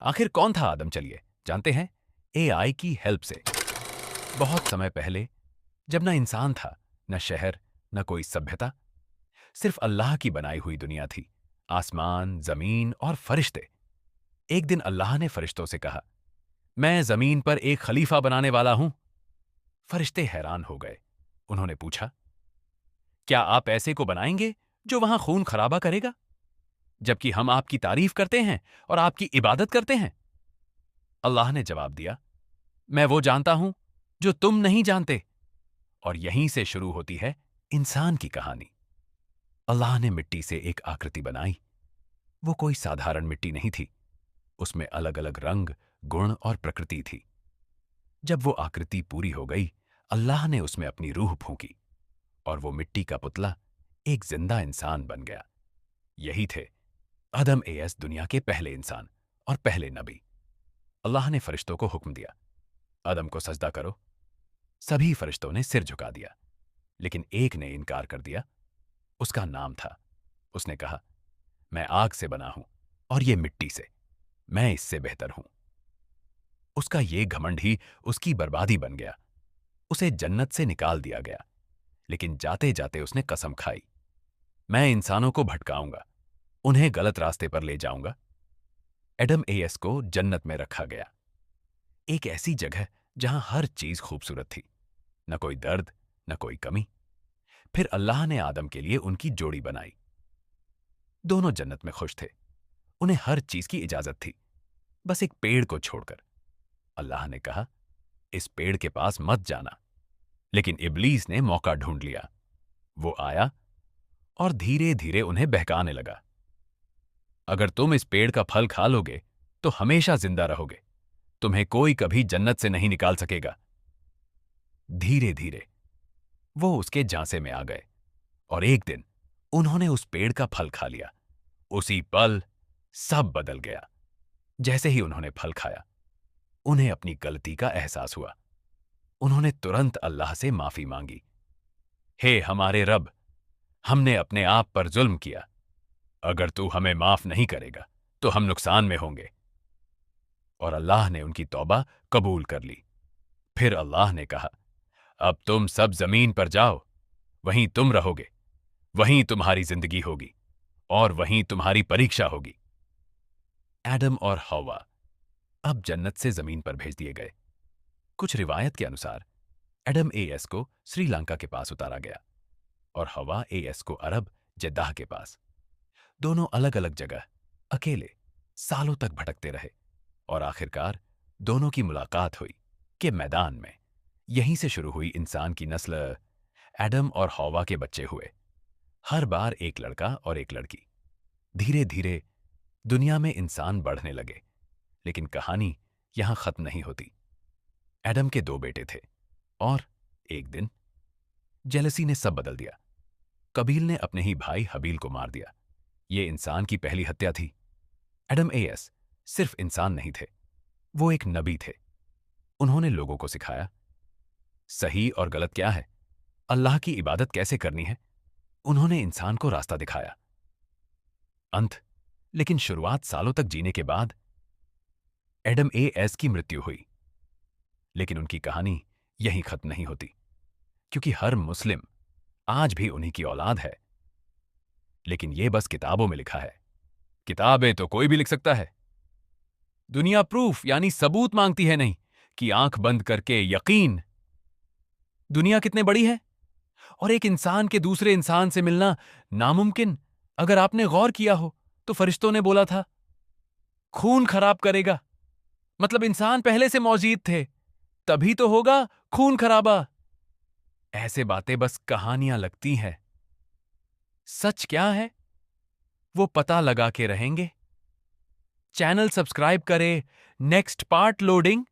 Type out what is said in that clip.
आखिर कौन था आदम, चलिए जानते हैं एआई की हेल्प से। बहुत समय पहले, जब ना इंसान था, न शहर, न कोई सभ्यता, सिर्फ अल्लाह की बनाई हुई दुनिया थी। आसमान, जमीन और फरिश्ते। एक दिन अल्लाह ने फरिश्तों से कहा, मैं जमीन पर एक खलीफा बनाने वाला हूं। फरिश्ते हैरान हो गए। उन्होंने पूछा, क्या आप ऐसे को बनाएंगे जो वहां खून खराबा करेगा, जबकि हम आपकी तारीफ करते हैं और आपकी इबादत करते हैं? अल्लाह ने जवाब दिया, मैं वो जानता हूं जो तुम नहीं जानते। और यहीं से शुरू होती है इंसान की कहानी। अल्लाह ने मिट्टी से एक आकृति बनाई। वो कोई साधारण मिट्टी नहीं थी। उसमें अलग अलग रंग, गुण और प्रकृति थी। जब वो आकृति पूरी हो गई, अल्लाह ने उसमें अपनी रूह फूंकी और वो मिट्टी का पुतला एक जिंदा इंसान बन गया। यही थे आदम एएस, दुनिया के पहले इंसान और पहले नबी। अल्लाह ने फरिश्तों को हुक्म दिया, आदम को सजदा करो। सभी फरिश्तों ने सिर झुका दिया, लेकिन एक ने इनकार कर दिया। उसका नाम था। उसने कहा, मैं आग से बना हूं और ये मिट्टी से, मैं इससे बेहतर हूं। उसका ये घमंड ही उसकी बर्बादी बन गया। उसे जन्नत से निकाल दिया गया, लेकिन जाते जाते उसने कसम खाई, मैं इंसानों को भटकाऊंगा, उन्हें गलत रास्ते पर ले जाऊंगा। एडम एएस को जन्नत में रखा गया, एक ऐसी जगह जहां हर चीज खूबसूरत थी, न कोई दर्द, न कोई कमी। फिर अल्लाह ने आदम के लिए उनकी जोड़ी बनाई। दोनों जन्नत में खुश थे। उन्हें हर चीज की इजाजत थी, बस एक पेड़ को छोड़कर। अल्लाह ने कहा, इस पेड़ के पास मत जाना। लेकिन इब्लीस ने मौका ढूंढ लिया। वो आया और धीरे धीरे उन्हें बहकाने लगा। अगर तुम इस पेड़ का फल खा लोगे तो हमेशा जिंदा रहोगे, तुम्हें कोई कभी जन्नत से नहीं निकाल सकेगा। धीरे धीरे वो उसके झांसे में आ गए और एक दिन उन्होंने उस पेड़ का फल खा लिया। उसी पल सब बदल गया। जैसे ही उन्होंने फल खाया, उन्हें अपनी गलती का एहसास हुआ। उन्होंने तुरंत अल्लाह से माफी मांगी, हे हमारे रब, हमने अपने आप पर जुल्म किया। अगर तू हमें माफ नहीं करेगा तो हम नुकसान में होंगे। और अल्लाह ने उनकी तौबा कबूल कर ली। फिर अल्लाह ने कहा, अब तुम सब जमीन पर जाओ, वहीं तुम रहोगे, वहीं तुम्हारी जिंदगी होगी और वहीं तुम्हारी परीक्षा होगी। एडम और हव्वा अब जन्नत से जमीन पर भेज दिए गए। कुछ रिवायत के अनुसार एडम एएस को श्रीलंका के पास उतारा गया और हव्वा एएस को अरब, जेद्दाह के पास। दोनों अलग अलग जगह अकेले सालों तक भटकते रहे और आखिरकार दोनों की मुलाकात हुई कि मैदान में। यहीं से शुरू हुई इंसान की नस्ल। एडम और हव्वा के बच्चे हुए, हर बार एक लड़का और एक लड़की। धीरे धीरे दुनिया में इंसान बढ़ने लगे, लेकिन कहानी यहां खत्म नहीं होती। एडम के दो बेटे थे और एक दिन जेलसी ने सब बदल दिया। कबील ने अपने ही भाई हबील को मार दिया। ये इंसान की पहली हत्या थी। एडम एएस सिर्फ इंसान नहीं थे, वो एक नबी थे। उन्होंने लोगों को सिखाया सही और गलत क्या है, अल्लाह की इबादत कैसे करनी है। उन्होंने इंसान को रास्ता दिखाया। अंत, लेकिन शुरुआत सालों तक जीने के बाद एडम एएस की मृत्यु हुई। लेकिन उनकी कहानी यहीं खत्म नहीं होती, क्योंकि हर मुस्लिम आज भी उन्हीं की औलाद है। लेकिन यह बस किताबों में लिखा है। किताबें तो कोई भी लिख सकता है। दुनिया प्रूफ यानी सबूत मांगती है, नहीं कि आंख बंद करके यकीन। दुनिया कितने बड़ी है और एक इंसान के दूसरे इंसान से मिलना नामुमकिन। अगर आपने गौर किया हो तो फरिश्तों ने बोला था, खून खराब करेगा, मतलब इंसान पहले से मौजूद थे, तभी तो होगा खून खराबा। ऐसे बातें बस कहानियां लगती हैं। सच क्या है वो पता लगा के रहेंगे। चैनल सब्सक्राइब करें। Next part loading.